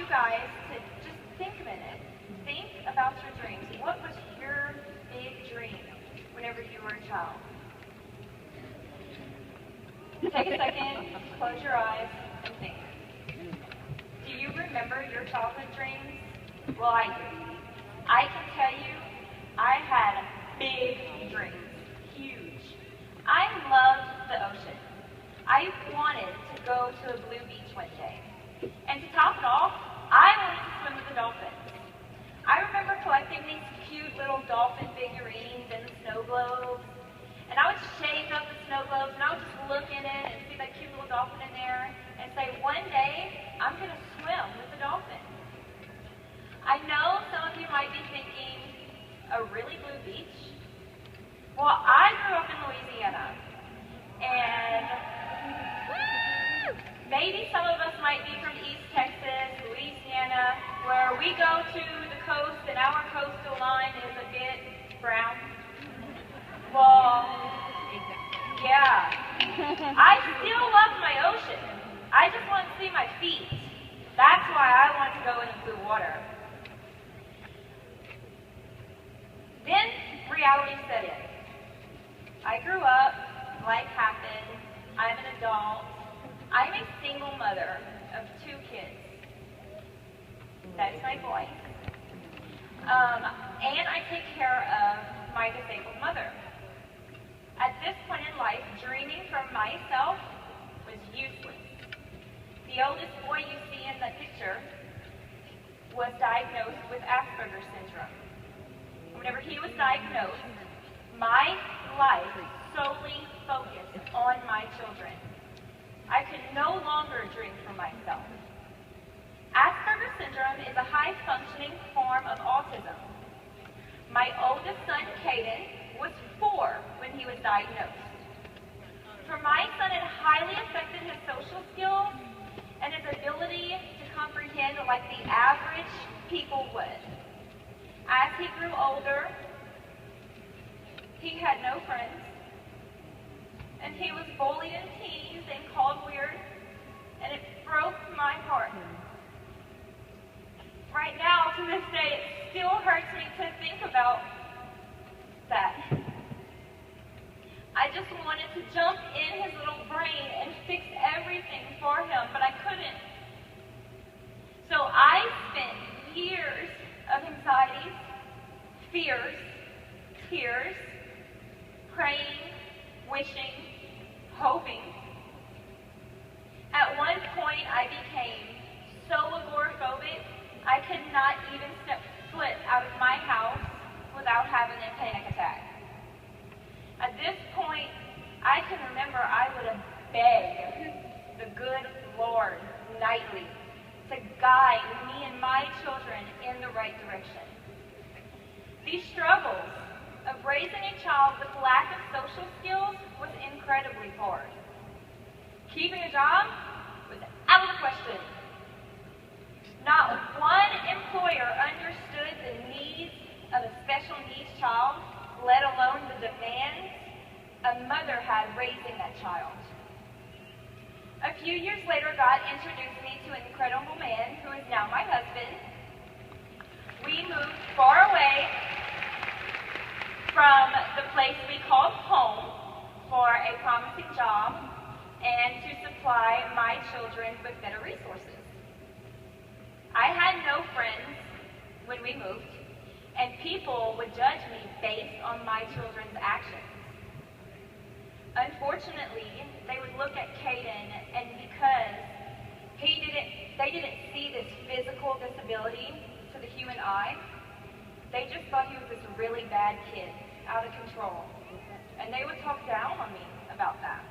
you guys to just think a minute. Think about your dreams. What was your big dream whenever you were a child? Take a second, close your eyes, and think. Do you remember your childhood dreams? Well, I do. I can tell you, I had big dreams. Huge. I loved the ocean. I wanted to go to a blue beach one day. And to top it off, I wanted to swim with the dolphins. I remember collecting these cute little dolphin figurines and the snow globes. And I would shake up the snow globes and I would just look in it and see that cute little dolphin in there and say, one day, I'm going to swim with the dolphin. I know some of you might be thinking, a really blue beach? Well, I grew up in Louisiana. And maybe some of us might be from East Texas, Louisiana, where we go to the coast and our coastal line is a bit brown. Well, yeah. I still love my ocean. I just want to see my feet. That's why I want to go in the blue water. Then reality set in. I grew up, life happened, I'm an adult, I'm a single mother of 2 kids. That is my boy. And I take care of my disabled mother. At this point in life, dreaming for myself was useless. The oldest boy you see in the picture was diagnosed with Asperger's syndrome. Whenever he was diagnosed, my life solely focused on my children. I could no longer dream for myself. Asperger's syndrome is a high-functioning form of autism. My oldest son, Caden, was 4 when he was diagnosed. For my son, it highly affected his social skills and his ability to comprehend like the average people would. As he grew older, he had no friends, and he was bullied and teased and called weird, and it broke my heart. Right now, to this day, it still hurts me to think about that. I just wanted to jump in his little brain and fix everything for him, but I couldn't. So I spent years of anxieties, fears, tears, praying, wishing, hoping. At one point, I became so agoraphobic, I could not even step foot out of my house without having a panic attack. At this point, I can remember I would have begged the good Lord nightly to guide me and my children in the right direction. These struggles of raising a child with lack of social skills was incredibly hard. Keeping a job was out of the question. Not one employer understood the needs of a special needs child, let alone the demands a mother had raising that child. A few years later, God introduced me to an incredible man who is now my husband. We moved far away from the place we called home for a promising job and to supply my children with better resources. I had no friends when we moved, and people would judge me based on my children's actions. Unfortunately, they would look at Caden, and because they didn't see this physical disability to the human eye, they just thought he was this really bad kid, out of control. And they would talk down on me about that.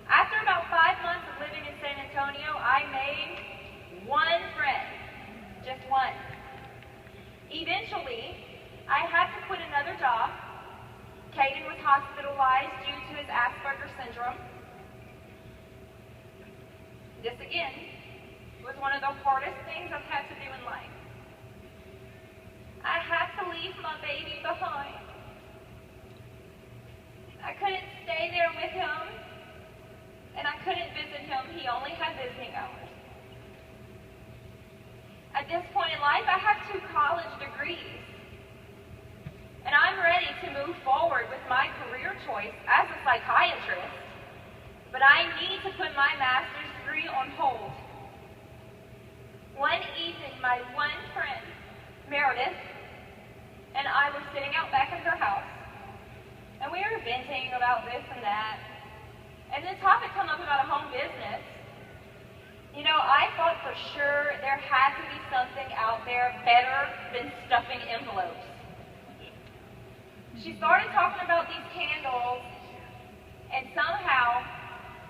After about 5 months of living in San Antonio, I made one friend, just one. Eventually, I had to quit another job. Caden was hospitalized due to his Asperger's syndrome. This again was one of the hardest things I've had to do in life. I had to leave my baby behind. I couldn't stay there with him, and I couldn't visit him. He only had visiting hours. At this point in life, I have 2 college degrees. And I'm ready to move forward with my career choice as a psychiatrist, but I need to put my master's degree on hold. One evening, my one friend, Meredith, and I were sitting out back at her house, and we were venting about this and that, and the topic came up about a home business. You know, I thought for sure there had to be something out there better than stuffing envelopes. She started talking about these candles and somehow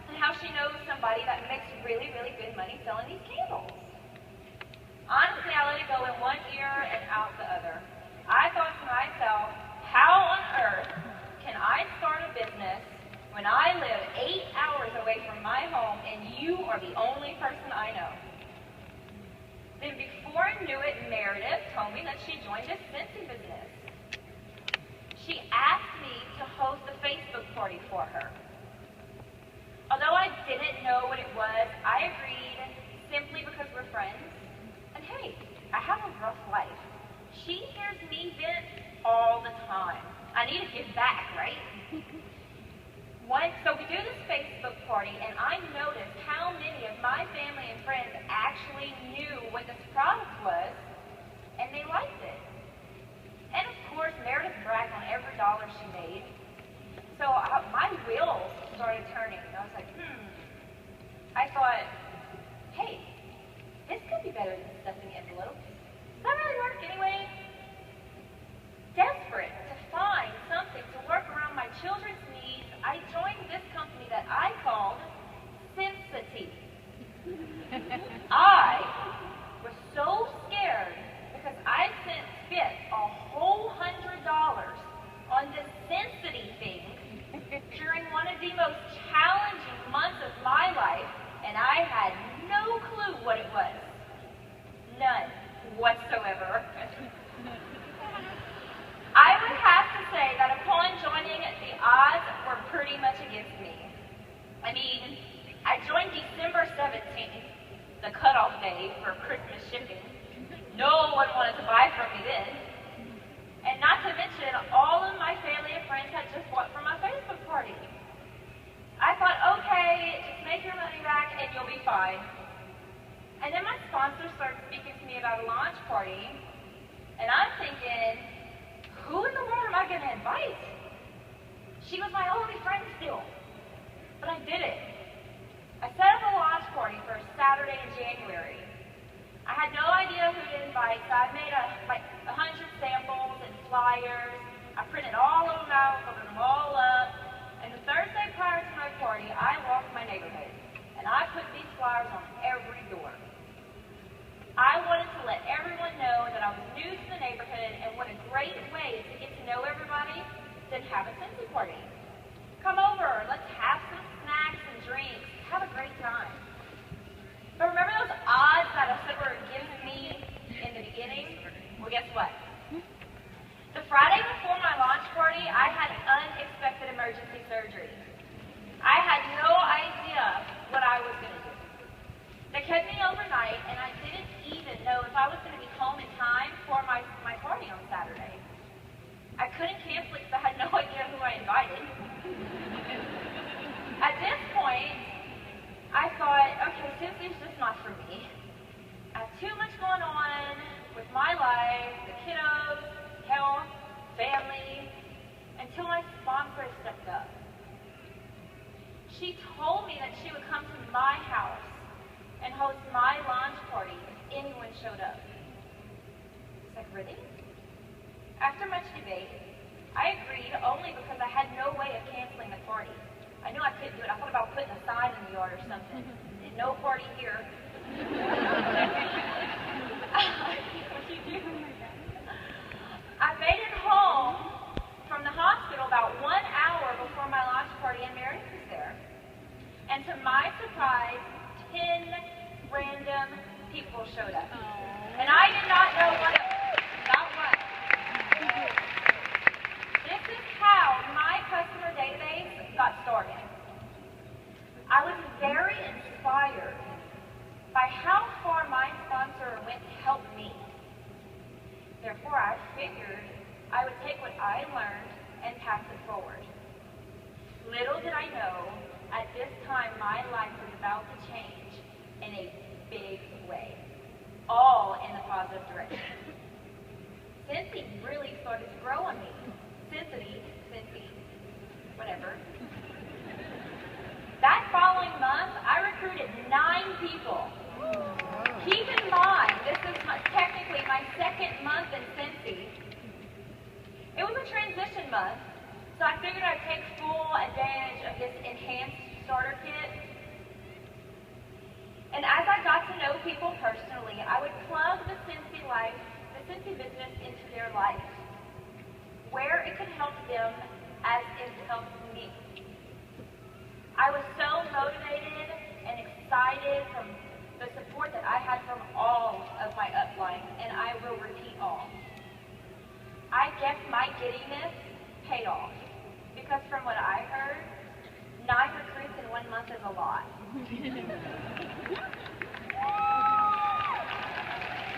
and how she knows somebody that makes really, really good money selling these candles. Honestly, I let it go in one ear and out the other. I thought to myself, how on earth can I start a business when I live 8 hours away from my home and you are the only person I know? Then before I knew it, Meredith told me that she joined a Scentsy business. She asked me to host a Facebook party for her. Although I didn't know what it was, I agreed simply because we're friends. And hey, I have a rough life. She hears me vent all the time. I need to give back, right? So we do this Facebook party, and I noticed how many of my family and friends actually knew what this product was, and they liked it. And of course, Meredith bragged on every dollar she made. So my wheels started turning. I was like, I thought, hey, this could be better than stuffing envelopes. Does that really work anyway? Desperate to find something to work around my children's needs, I joined this company that I called Scentsy. I was so scared because I spent a whole $100 on this Scentsy thing during one of the most challenging months of my life, and I had no clue what it was. None whatsoever. I would have to say that upon joining, the odds were pretty much against me. I mean, I joined December 17th, the cutoff day for Christmas shipping. No one wanted to buy from me then. And not to mention, all of my family and friends had just bought from my Facebook party. I thought, okay, just make your money back and you'll be fine. And then my sponsor started speaking to me about a launch party, and I'm thinking, who in the world am I going to invite? She was my only friend still. But I did it. I set up a launch party for a Saturday in January. I had no idea who to invite, so I made like 100 samples and flyers. I printed all of them out, opened them all up. And the Thursday prior to my party, I walked my neighborhood. And I put these flyers on every door. I wanted to let everyone know that I was new to the neighborhood, and what a great way to get to know everybody than have a Scentsy party. Come over, let's have some snacks and drinks, have a great time. But remember those odds that I said were against me in the beginning? Well, guess what? The Friday before my launch party, I had unexpected emergency surgery. I had no idea what I was going to do. They kept me overnight, and I didn't even know if I was going to be home in time for my party on Saturday. I couldn't cancel it because I had no idea who I invited. At this point, I thought, okay, Scentsy is just not for me. I have too much going on with my life, the kiddos, health, family, until my sponsor stepped up. She told me that she would come to my house and host my launch party if anyone showed up. It's like, really? After much debate, I agreed only because I had no way of canceling the party. I knew I couldn't do it. I thought about putting a sign in the yard or something. And no party here. I made it home from the hospital about 1 hour before my launch party, and Meredith was there. And to my surprise, 10 random people showed up. And I did not know one of them. Not one. This is how my customer database got started. I was very inspired by how far my sponsor went to help Therefore, I figured I would take what I learned and pass it forward. Little did I know, at this time my life was about to change in a big way, all in the positive direction. Scentsy really started to grow on me. Scentsy, whatever. That following month, I recruited 9 people. Keep in mind, this is technically my second month in Scentsy. It was a transition month, so I figured I'd take full advantage of this enhanced starter kit. And as I got to know people personally, I would plug the Scentsy business into their life, where it could help them as it helped me. I was so motivated and excited from the support that I had from all of my upline, and I will repeat all. I guess my giddiness paid off, because from what I heard, 9 recruits in 1 month is a lot.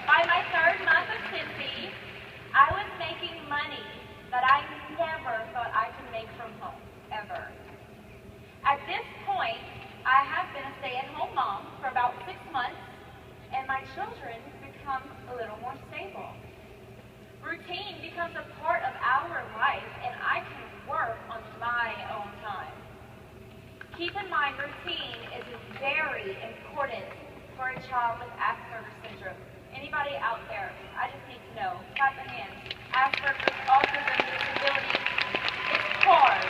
By my 3rd month of Scentsy, I was making money that I never thought I could make from home, ever. At this point, I have been a stay-at-home mom for about 6 months, and my children become a little more stable. Routine becomes a part of our life, and I can work on my own time. Keep in mind, routine is very important for a child with Asperger's syndrome. Anybody out there? I just need to know. Clap your hands. Asperger's, autism, disability. It's hard.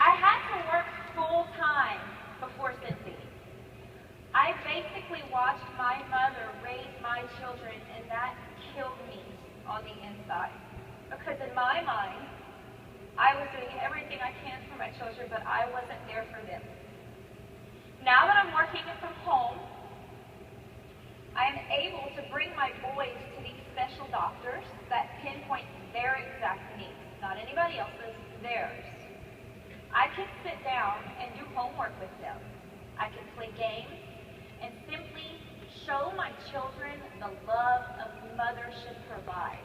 I had to work full-time before Scentsy. I basically watched my mother raise my children, and that killed me on the inside. Because in my mind, I was doing everything I can for my children, but I wasn't there for them. Now that I'm working from home, I am able to bring my boys to these special doctors that pinpoint their exact needs, not anybody else's, theirs. I can sit down and do homework with them. I can play games and simply show my children the love a mother should provide.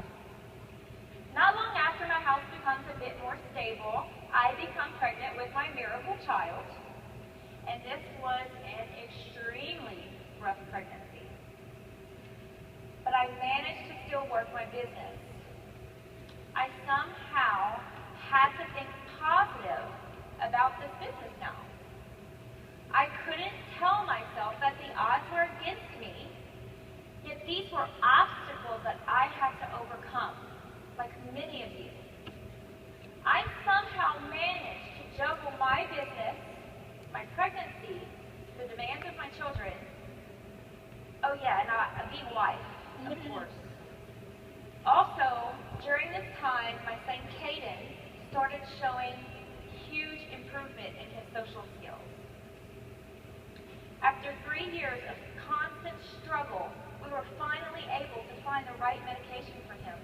Not long after my house becomes a bit more stable, I become pregnant with my miracle child, and this was an extremely rough pregnancy. But I managed to still work my business. I somehow had to think positive about this business now. I couldn't tell myself that the odds were against me, yet these were obstacles that I had to overcome, like many of you. I somehow managed to juggle my business, my pregnancy, the demands of my children, oh yeah, and being a wife, of course. Also, during this time, my son Caden started showing huge improvement in his social skills. After 3 years of constant struggle, we were finally able to find the right medication for him,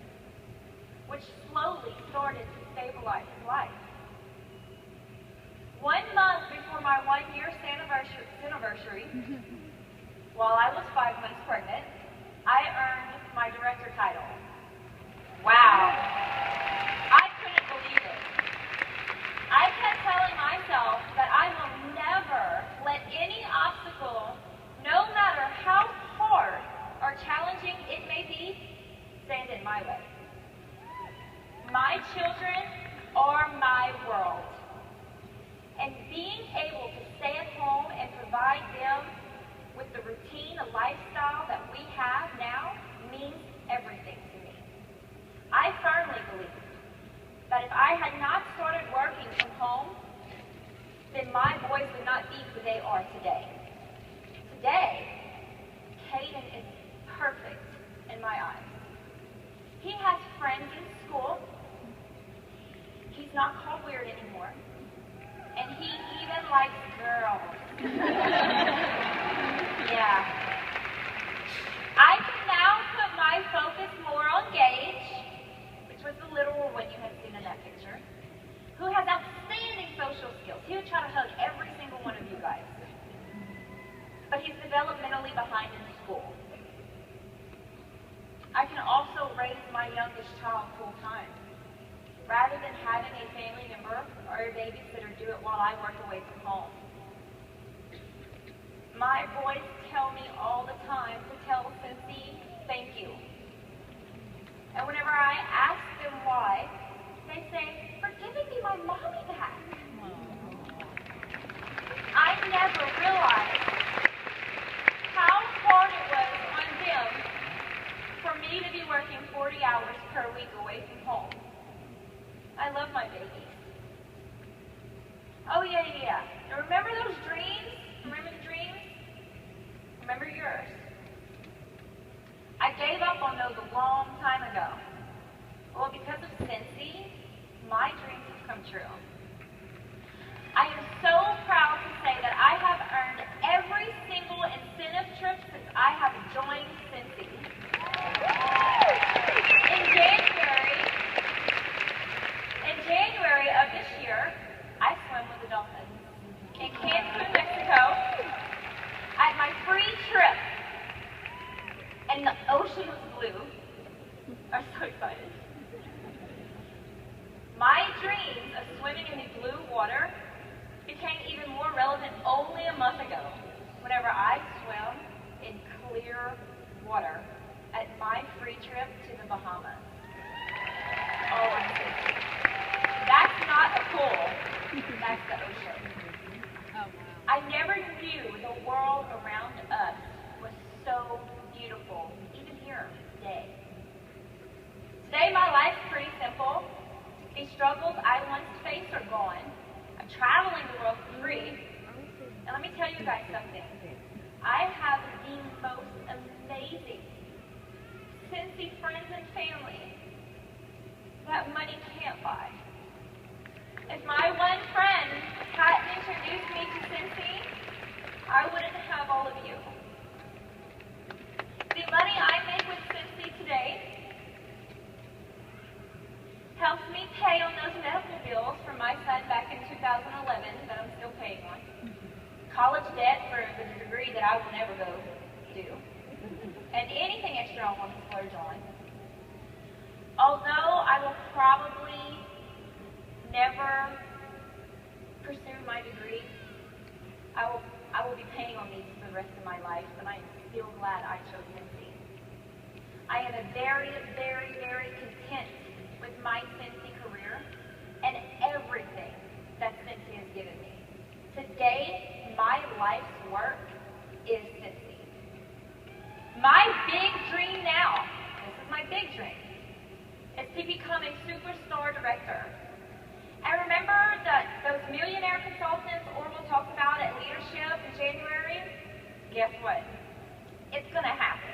which slowly started to stabilize his life. 1 month before my 1-year anniversary, while I was 5 months pregnant, I earned my director title. Wow. I couldn't believe it. I kept telling myself that I will never let any obstacle, no matter how hard or challenging it may be, stand in my way. My children are my world. And being able to stay at home and provide them with the routine and lifestyle that we have now means everything to me. I firmly believe that if I had not started working from home, then my boys would not be who they are today. Today, Caden is perfect in my eyes. He has friends in school. He's not called weird anymore. And he even likes girls. Yeah. I can now put my focus more on Gage, which was the literal one you had seen in that picture, who has outstanding social skills. He would try to hug every single one of you guys. But he's developmentally behind in school. I can also raise my youngest child full time. Rather than having a family member or a babysitter do it while I work away from home. My boys tell me all the time to tell Scentsy, thank you. And whenever I ask them why, they say, for giving me my mommy back. I never realized how hard it was on them for me to be working 40 hours per week away from home. I love my babies. Oh, yeah. And remember those dreams? Remember the dreams? Remember yours. I gave up on those a long time ago. Well, because of Scentsy, my dreams have come true. I am so proud to say that I have earned every single incentive trip since I have joined Scentsy. In January of this year, I swam with the dolphins in Cancun, Mexico, at my free trip, and the ocean was blue. I'm so excited. My dreams of swimming in the blue water became even more relevant only a month ago, whenever I swam in clear water at my free trip to the Bahamas. Oh, I'm sick. That's not a pool, that's the ocean. Oh, wow. I never knew the world around us was so beautiful, even here today. Today my life's pretty simple. The struggles I once faced are gone. I'm traveling the world for free. And let me tell you guys something. I have the most amazing Scentsy friends and family that money can't buy. If my one friend hadn't introduced me to Scentsy, I wouldn't have all of you. The money I make with Scentsy today helps me pay on those medical bills for my son back in 2011 that I'm still paying on. College debt for the degree that I will never go do. And anything extra I want to splurge on. Although I will probably never pursue my degree, I will be paying on these for the rest of my life, but I am still glad I chose Scentsy. I am very, very, very content with my Scentsy career and everything that Scentsy has given me. Today, my life's work is Scentsy. My big dream now, this is my big dream, is to become a superstar director. And remember those millionaire consultants Orville talked about at Leadership in January? Guess what? It's going to happen.